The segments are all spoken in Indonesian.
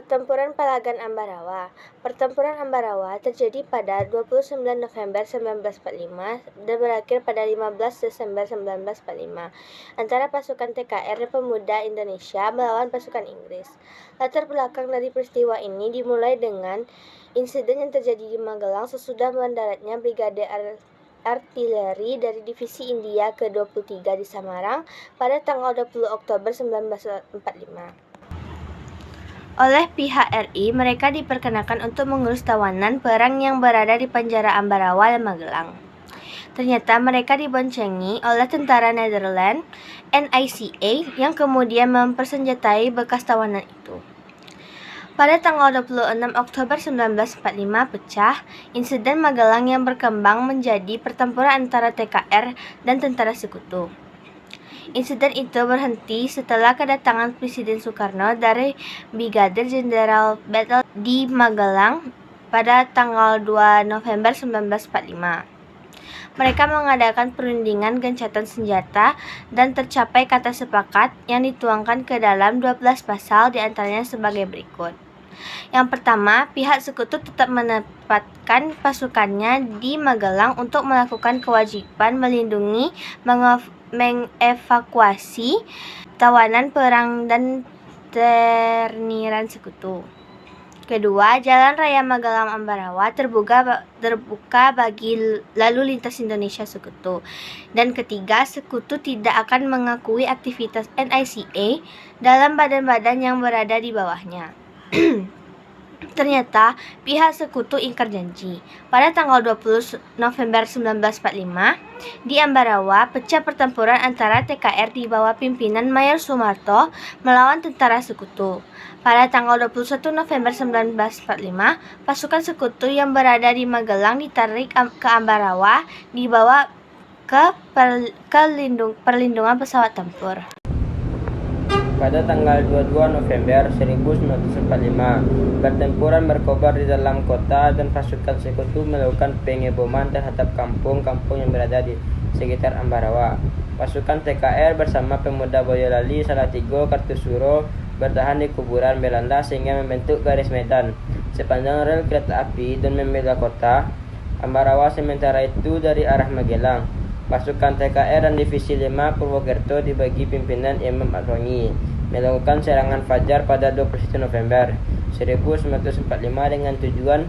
Pertempuran Palagan Ambarawa. Pertempuran Ambarawa terjadi pada 29 November 1945 dan berakhir pada 15 Desember 1945 antara pasukan TKR dan Pemuda Indonesia melawan pasukan Inggris. Latar belakang dari peristiwa ini dimulai dengan insiden yang terjadi di Magelang sesudah mendaratnya Brigade Artileri dari Divisi India ke-23 di Samarang pada tanggal 20 Oktober 1945. Oleh pihak RI, mereka diperkenakan untuk mengurus tawanan perang yang berada di penjara Ambarawa dan Magelang. Ternyata mereka diboncengi oleh tentara Nederland, NICA, yang kemudian mempersenjatai bekas tawanan itu. Pada tanggal 26 Oktober 1945 pecah, insiden Magelang yang berkembang menjadi pertempuran antara TKR dan tentara sekutu. Insiden itu berhenti setelah kedatangan Presiden Soekarno dari Brigadir Jenderal Battle di Magelang pada tanggal 2 November 1945. Mereka mengadakan perundingan gencatan senjata dan tercapai kata sepakat yang dituangkan ke dalam 12 pasal diantaranya sebagai berikut. Yang pertama, pihak sekutu tetap menempatkan pasukannya di Magelang untuk melakukan kewajiban melindungi, mengevakuasi tawanan perang dan terniran sekutu. Kedua, jalan raya Magelang-Ambarawa terbuka bagi lalu lintas Indonesia sekutu. Dan ketiga, sekutu tidak akan mengakui aktivitas NICA dalam badan-badan yang berada di bawahnya. Ternyata pihak sekutu ingkar janji. Pada tanggal 20 November 1945, di Ambarawa pecah pertempuran antara TKR di bawah pimpinan Mayor Soemarto melawan tentara sekutu. Pada tanggal 21 November 1945, pasukan sekutu yang berada di Magelang ditarik ke Ambarawa dibawa ke perlindungan pesawat tempur. Pada tanggal 22 November 1945, pertempuran berkobar di dalam kota dan pasukan sekutu melakukan pengeboman terhadap kampung-kampung yang berada di sekitar Ambarawa. Pasukan TKR bersama pemuda Boyolali, Salatiga, Kartusuro bertahan di kuburan Belanda sehingga membentuk garis medan sepanjang rel kereta api dan membela kota Ambarawa. Sementara itu dari arah Magelang, pasukan TKR dan Divisi 5 Purwokerto dibagi pimpinan Imam Adrongi melakukan serangan fajar pada 21 November 1945 dengan tujuan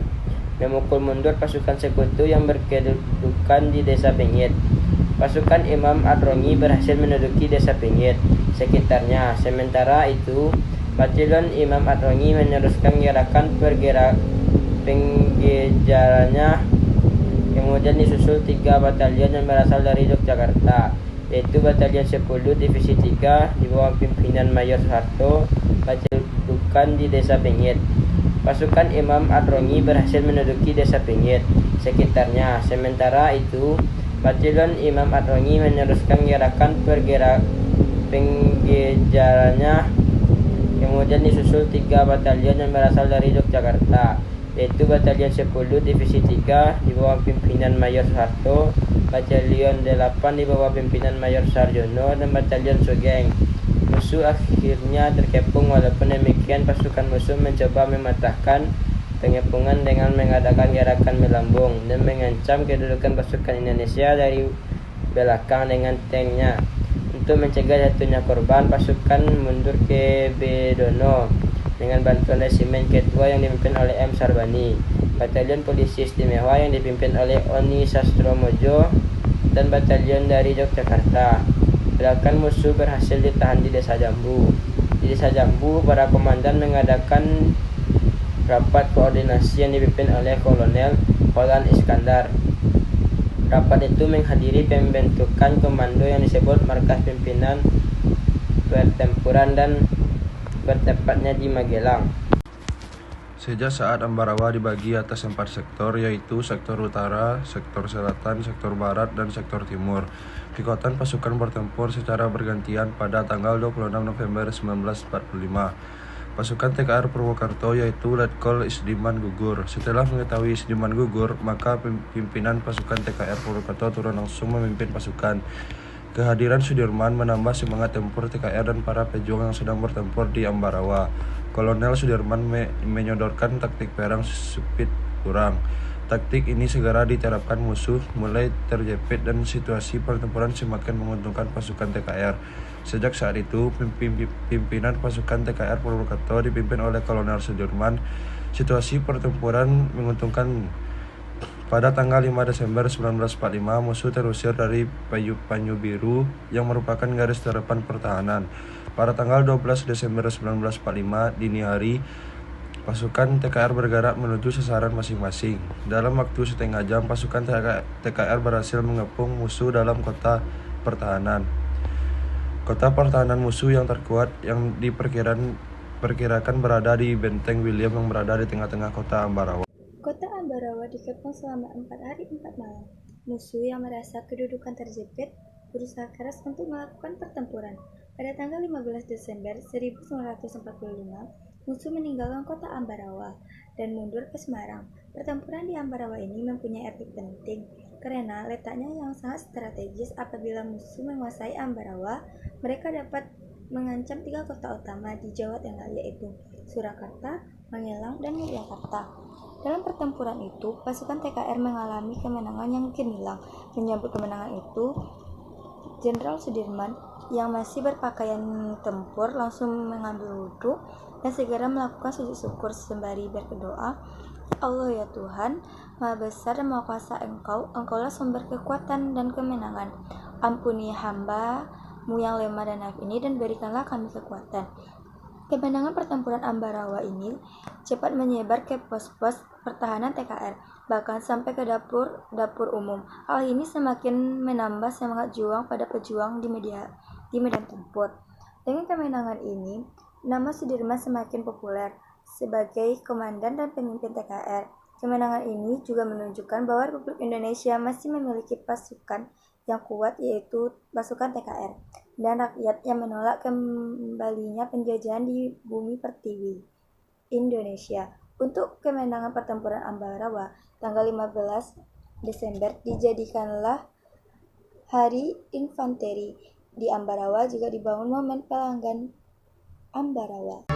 memukul mundur pasukan sekutu yang berkedudukan di Desa Pengit. Pasukan Imam Adrongi berhasil menduduki Desa Pengit sekitarnya. Sementara itu, Batalion Imam Adrongi meneruskan gerakan penggejarannya. Kemudian disusul 3 batalion yang berasal dari Yogyakarta, yaitu Batalion 10 Divisi 3 di bawah pimpinan Mayor Soeharto, berkedudukan di Desa Pengit. Pasukan Imam Adrongi berhasil menduduki Desa Pengit sekitarnya. Sementara itu, Batalion Imam Adrongi meneruskan gerakan penggejarannya. Kemudian disusul 3 batalion yang berasal dari Yogyakarta, yaitu Batalion 10 Divisi 3 di bawah pimpinan Mayor Soeharto, Batalion 8 di bawah pimpinan Mayor Sarjono, dan Batalion Sugeng. Musuh akhirnya terkepung. Walaupun demikian, pasukan musuh mencoba mematahkan pengepungan dengan mengadakan gerakan melambung dan mengancam kedudukan pasukan Indonesia dari belakang dengan tanknya. Untuk mencegah jatuhnya korban, pasukan mundur ke Bedono dengan bantuan resimen kedua yang dipimpin oleh M. Sarbani, Batalion Polisi Istimewa yang dipimpin oleh Oni Sastromojo, dan batalion dari Yogyakarta. Gerakan musuh berhasil ditahan di Desa Jambu. Di Desa Jambu, para komandan mengadakan rapat koordinasi yang dipimpin oleh Kolonel Kohlan Iskandar. Rapat itu menghadiri pembentukan komando yang disebut Markas Pimpinan Pertempuran dan bertempatnya di Magelang. Sejak saat Ambarawa dibagi atas 4 sektor, yaitu sektor utara, sektor selatan, sektor barat, dan sektor timur. Kekuatan pasukan bertempur secara bergantian pada tanggal 26 November 1945. Pasukan TKR Purwokerto yaitu Letkol Isdiman gugur. Setelah mengetahui Isdiman gugur, maka pimpinan pasukan TKR Purwokerto turun langsung memimpin pasukan. Kehadiran Sudirman menambah semangat tempur TKR dan para pejuang yang sedang bertempur di Ambarawa. Kolonel Sudirman menyodorkan taktik perang speed kurang. Taktik ini segera diterapkan musuh, mulai terjepit dan situasi pertempuran semakin menguntungkan pasukan TKR. Sejak saat itu, pimpinan pasukan TKR Purwokerto dipimpin oleh Kolonel Sudirman. Situasi pertempuran menguntungkan. Pada tanggal 5 Desember 1945, musuh terusir dari Panyu Biru yang merupakan garis terdepan pertahanan. Pada tanggal 12 Desember 1945, dini hari, pasukan TKR bergerak menuju sasaran masing-masing. Dalam waktu setengah jam, pasukan TKR berhasil mengepung musuh dalam kota pertahanan. Kota pertahanan musuh yang terkuat yang diperkirakan berada di Benteng William yang berada di tengah-tengah kota Ambarawa. Kota Ambarawa dikepung selama 4 hari 4 malam. Musuh yang merasa kedudukan terjepit berusaha keras untuk melakukan pertempuran. Pada tanggal 15 Desember 1945, musuh meninggalkan kota Ambarawa dan mundur ke Semarang. Pertempuran di Ambarawa ini mempunyai arti penting karena letaknya yang sangat strategis. Apabila musuh menguasai Ambarawa, mereka dapat mengancam 3 kota utama di Jawa Tengah, yaitu Surakarta, Magelang, dan Yogyakarta. Dalam pertempuran itu, pasukan TKR mengalami kemenangan yang gemilang. Menyambut kemenangan itu, Jenderal Sudirman yang masih berpakaian tempur langsung mengambil wudhu dan segera melakukan sujud syukur sembari berdoa, Allah ya Tuhan, Maha Besar dan Maha Kuasa Engkaulah sumber kekuatan dan kemenangan. Ampuni hamba-Mu yang lemah dan naif ini dan berikanlah kami kekuatan. Kemenangan pertempuran Ambarawa ini cepat menyebar ke pos-pos pertahanan TKR, bahkan sampai ke dapur umum. Hal ini semakin menambah semangat juang pada pejuang di medan tempur. Dengan kemenangan ini, nama Sudirman semakin populer sebagai komandan dan pemimpin TKR. Kemenangan ini juga menunjukkan bahwa Republik Indonesia masih memiliki pasukan yang kuat, yaitu pasukan TKR, dan rakyat yang menolak kembalinya penjajahan di bumi pertiwi Indonesia. Untuk kemenangan pertempuran Ambarawa, tanggal 15 Desember dijadikanlah Hari Infanteri. Di Ambarawa juga dibangun Monumen Pelanggan Ambarawa.